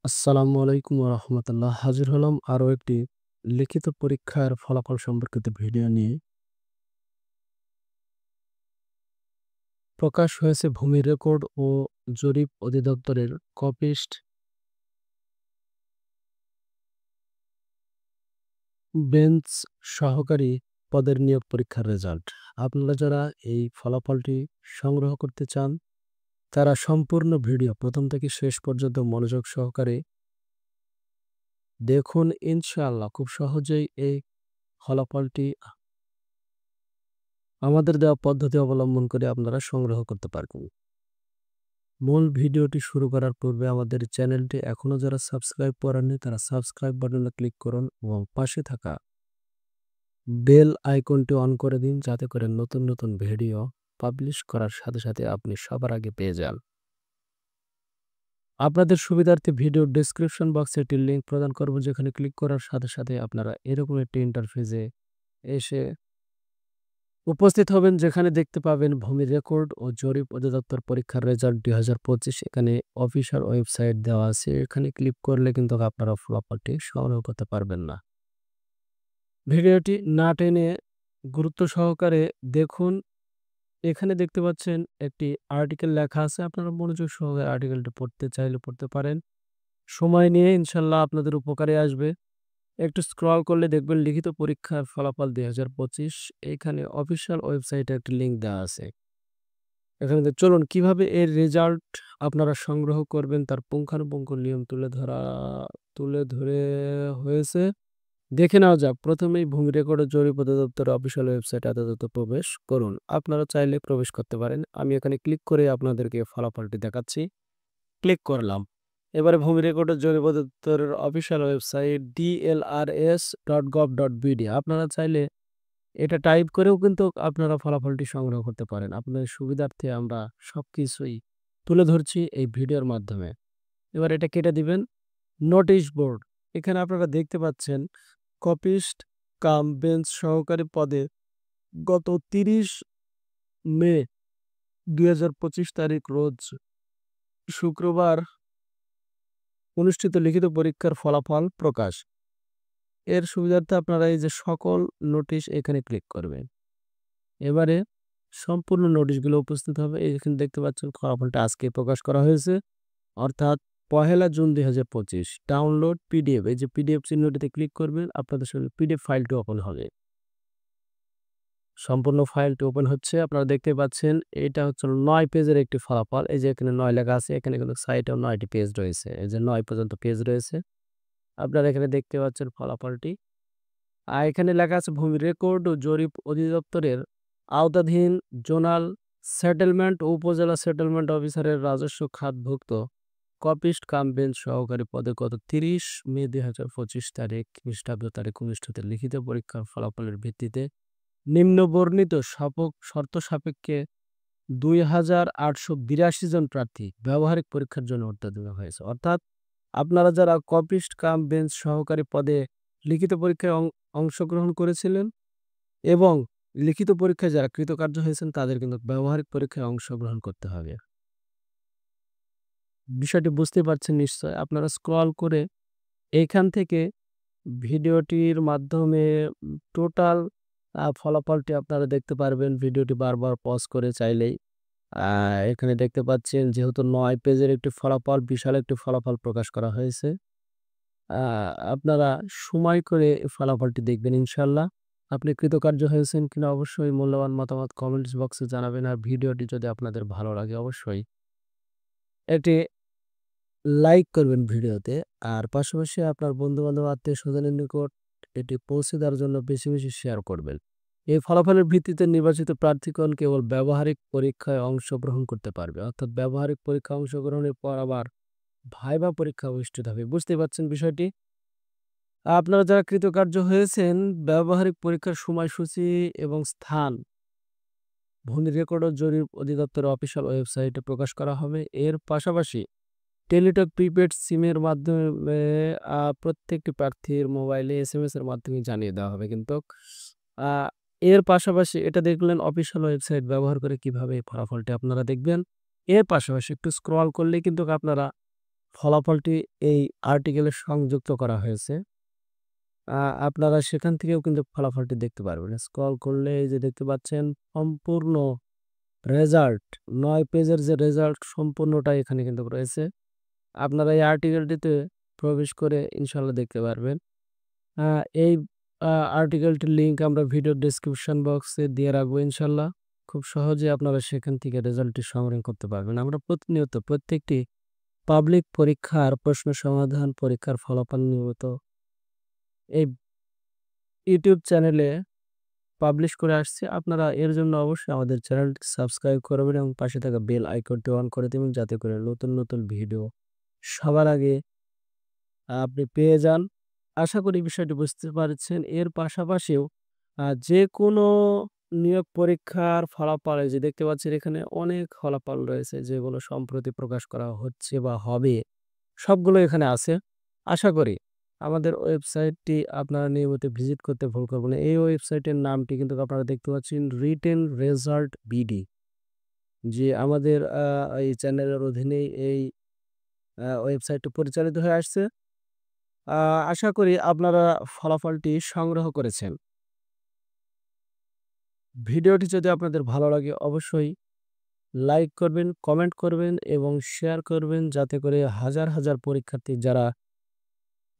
আসসালামু আলাইকুম রহমতুল্লাহ। হাজির হলাম আরও একটি লিখিত পরীক্ষার ফলাফল সম্পর্কিত ভিডিও নিয়ে। প্রকাশ হয়েছে ভূমি রেকর্ড ও জরিপ অধিদপ্তরের কপিস্ট বেঞ্চ সহকারী পদের নিয়োগ পরীক্ষার রেজাল্ট। আপনারা যারা এই ফলাফলটি সংগ্রহ করতে চান তারা সম্পূর্ণ ভিডিও প্রথম থেকে শেষ পর্যন্ত মনোযোগ সহকারে দেখুন। ইনশাআল্লাহ খুব সহজেই এই ফলাফলটি আমাদের দেওয়া পদ্ধতি অবলম্বন করে আপনারা সংগ্রহ করতে পারবেন। মূল ভিডিওটি শুরু করার পূর্বে আমাদের চ্যানেলটি এখনও যারা সাবস্ক্রাইব করেননি তারা সাবস্ক্রাইব বাটনে ক্লিক করুন এবং পাশে থাকা বেল আইকনটি অন করে দিন, যাতে করে নতুন নতুন ভিডিও পাবলিশ করার সাথে সাথে আপনি সবার আগে পেয়ে যান। আপনাদের সুবিধার্থে ভিডিও ডেসক্রিপশন বক্সে একটি লিঙ্ক প্রদান করব, যেখানে ক্লিক করার সাথে সাথে আপনারা এরকম একটি ইন্টারফেসে এসে উপস্থিত হবেন, যেখানে দেখতে পাবেন ভূমি রেকর্ড ও জরিপ অধিদপ্তর পরীক্ষার রেজাল্ট 2025। এখানে অফিসিয়াল ওয়েবসাইট দেওয়া আছে। এখানে ক্লিক করলে কিন্তু আপনারা ফলাফলটি সংগ্রহ করতে পারবেন না। ভিডিওটি না টেনে গুরুত্ব সহকারে দেখুন। এখানে দেখতে পাচ্ছেন একটি আর্টিকেল লেখা আছে। আপনারা মনোযোগ সহকারে আর্টিকেলটি পড়তে চাইলে পড়তে পারেন। সময় নিয়ে ইনশাল্লাহ আপনাদের উপকারে আসবে। একটু স্ক্রল করলে দেখবেন লিখিত পরীক্ষার ফলাফল 2025। এইখানে অফিসিয়াল ওয়েবসাইটে একটি লিঙ্ক দেওয়া আছে। এখানে চলুন কিভাবে এর রেজাল্ট আপনারা সংগ্রহ করবেন তার পুঙ্খানুপুঙ্খ নিয়ম তুলে ধরে হয়েছে। দেখে নেওয়া যাক। প্রথমেই ভূমি রেকর্ড ও জরিপ অধিদপ্তরের অফিসিয়াল ওয়েবসাইট আপাতত প্রবেশ করুন। আপনারা চাইলে প্রবেশ করতে পারেন। আমি এখানে ক্লিক করে আপনাদেরকে ফলাফলটি দেখাচ্ছি। ক্লিক করলাম। এবারে ভূমি রেকর্ড ও জরিপ অধিদপ্তরের অফিসিয়াল ওয়েবসাইট dlrs.gov.bd। আপনারা চাইলে এটা টাইপ করেও কিন্তু আপনারা ফলাফলটি সংগ্রহ করতে পারেন। আপনাদের সুবিধার্থে আমরা সবকিছুই তুলে ধরছি এই ভিডিওর মাধ্যমে। এবার এটা কেটে দিবেন। নোটিশ বোর্ড, এখানে আপনারা দেখতে পাচ্ছেন কপিস্ট কাম বেঞ্চ সহকারী পদে গত 30 মে 2025 তারিখ রোজ শুক্রবার অনুষ্ঠিত লিখিত পরীক্ষার ফলাফল প্রকাশ। এর সুবিধার্থে আপনারা এই যে সকল নোটিশ এখানে ক্লিক করবেন। এবারে সম্পূর্ণ নোটিশগুলো উপস্থিত হবে। এখানে দেখতে পাচ্ছেন ফলাফলটা আজকে প্রকাশ করা হয়েছে, অর্থাৎ 1 জুন 2025। ডাউনলোড পিডিএফ, এই যে পিডিএফ চিহ্নটিতে ক্লিক করবেন, আপনাদের সামনে পিডিএফ ফাইলটি ওপেন হবে। সম্পূর্ণ ফাইলটি ওপেন হচ্ছে। আপনারা দেখতে পাচ্ছেন এটা হচ্ছে 9 পেজের একটি ফলাফল। এই যে এখানে 9 লেখা আছে, এখানে কিন্তু সাইটেও 9টি পেজ রয়েছে। এই যে 9 পর্যন্ত পেজ রয়েছে। আপনারা এখানে দেখতে পাচ্ছেন ফলাফলটি। আর এখানে লেখা আছে ভূমি রেকর্ড ও জরিপ অধিদপ্তরের আওতাধীন জোনাল সেটেলমেন্ট ও উপজেলা সেটেলমেন্ট অফিসারের রাজস্ব খাতভুক্ত কপিস্ট কাম বেঞ্চ সহকারী পদে গত 30 মে 2025 তারিখ খ্রিস্টাব্দ তারিখ অনুষ্ঠিত লিখিত পরীক্ষার ফলাফলের ভিত্তিতে নিম্নবর্ণিত শর্ত সাপেক্ষে 2882 জন প্রার্থী ব্যবহারিক পরীক্ষার জন্য উত্তীর্ণ হয়েছে। অর্থাৎ আপনারা যারা কপিস্ট কাম বেঞ্চ সহকারী পদে লিখিত পরীক্ষায় অংশগ্রহণ করেছিলেন এবং লিখিত পরীক্ষায় যারা কৃতকার্য হয়েছেন তাদের কিন্তু ব্যবহারিক পরীক্ষায় অংশগ্রহণ করতে হবে। বিষয়টি বুঝতে পারছেন নিশ্চয়। আপনারা স্ক্রল করে এইখান থেকে ভিডিওটির মাধ্যমে টোটাল ফলাফলটি আপনারা দেখতে পারবেন। ভিডিওটি বারবার পজ করে চাইলেই এখানে দেখতে পাচ্ছেন, যেহেতু 9 পেজের একটি ফলাফল, বিশাল একটি ফলাফল প্রকাশ করা হয়েছে। আপনারা সময় করে ফলাফলটি দেখবেন ইনশাল্লাহ। আপনি কৃতকার্য হয়েছেন কিনা অবশ্যই মূল্যবান মতামত কমেন্টস বক্সে জানাবেন। আর ভিডিওটি যদি আপনাদের ভালো লাগে অবশ্যই একটি লাইক করবেন ভিডিওতে। আর পাশাপাশি আপনার বন্ধুবান্ধব আত্মীয় স্বজনের নিকট এটি পৌঁছে দেওয়ার জন্য বেশি বেশি শেয়ার করবেন। এই ফলাফলের ভিত্তিতে নির্বাচিত প্রার্থীগণ কেবল ব্যবহারিক পরীক্ষায় অংশগ্রহণ করতে পারবে। অর্থাৎ ব্যবহারিক পরীক্ষা অংশগ্রহণের পর আবার ভাইভা পরীক্ষা অনুষ্ঠিত হবে। বুঝতে পারছেন বিষয়টি? আপনারা যারা কৃতকার্য হয়েছেন, ব্যবহারিক পরীক্ষার সময়সূচি এবং স্থান ভূমি রেকর্ড ও জরিপ অধিদপ্তরের অফিসিয়াল ওয়েবসাইটে প্রকাশ করা হবে। এর পাশাপাশি টেলিটক প্রিপেড সিমের মাধ্যমে প্রত্যেকটি প্রার্থীর মোবাইলে SMS এর মাধ্যমে জানিয়ে দেওয়া হবে। কিন্তু এর পাশাপাশি এটা দেখলেন অফিসিয়াল ওয়েবসাইট ব্যবহার করে কিভাবে এই ফলাফলটি আপনারা দেখবেন। এর পাশাপাশি একটু স্ক্রল করলে কিন্তু আপনারা ফলাফলটি এই আর্টিকেলে সংযুক্ত করা হয়েছে। আপনারা সেখান থেকেও কিন্তু ফলাফলটি দেখতে পারবেন। স্ক্রল করলে এই যে দেখতে পাচ্ছেন সম্পূর্ণ রেজাল্ট ৯ পেজের যে রেজাল্ট সম্পূর্ণটাই এখানে কিন্তু রয়েছে। আপনারা এই আর্টিকেলটিতে প্রবেশ করে ইনশাআল্লাহ দেখতে পারবেন। এই আর্টিকেলটির লিঙ্ক আমরা ভিডিও ডেসক্রিপশন বক্সে দিয়ে রাখবো ইনশাআল্লাহ। খুব সহজে আপনারা সেখান থেকে রেজাল্টটি সংগ্রহ করতে পারবেন। আমরা প্রতিনিয়ত প্রত্যেকটি পাবলিক পরীক্ষার প্রশ্ন সমাধান, পরীক্ষার ফলাফল নিয়মিত এই ইউটিউব চ্যানেলে পাবলিশ করে আসছি। আপনারা এর জন্য অবশ্যই আমাদের চ্যানেলটি সাবস্ক্রাইব করবেন এবং পাশে থাকা বেল আইকনটি অন করে দিবেন যাতে করে নতুন, নতুন ভিডিও সবার আগে আপনি পেয়ে যান। আশা করি বিষয়টি বুঝতে পারছেন। এর পাশাপাশিও যেকোনো নিয়োগ পরীক্ষার ফলাফল এই যে দেখতে পাচ্ছেন এখানে অনেক ফলাফল রয়েছে যেগুলো সম্প্রতি প্রকাশ করা হচ্ছে বা হবে। সবগুলো এখানে আছে। আশা করি আমাদের ওয়েবসাইটটি আপনারা নিয়মিত ভিজিট করতে ভুল করবেন না। এই ওয়েবসাইটের নামটি কিন্তু আপনারা দেখতে পাচ্ছেন রিটেন রেজাল্ট বিডি। যে আমাদের এই চ্যানেলের অধীনেই এই ওয়েবসাইটটি পরিচালিত হয়ে আসছে। আশা করি আপনারা ফলাফলটি সংগ্রহ করেছেন। ভিডিওটি যদি আপনাদের ভালো লাগে অবশ্যই লাইক করবেন, কমেন্ট করবেন এবং শেয়ার করবেন যাতে করে হাজার, হাজার পরীক্ষার্থী যারা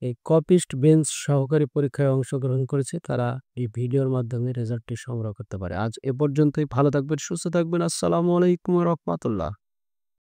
এই কপিস্ট বেঞ্চ সহকারী পরীক্ষায় অংশগ্রহণ করেছে তারা এই ভিডিওর মাধ্যমে রেজাল্টটি সংগ্রহ করতে পারে। আজ এ পর্যন্তই। ভালো থাকবেন, সুস্থ থাকবেন। আসসালামু আলাইকুম ওয়া রাহমাতুল্লাহ।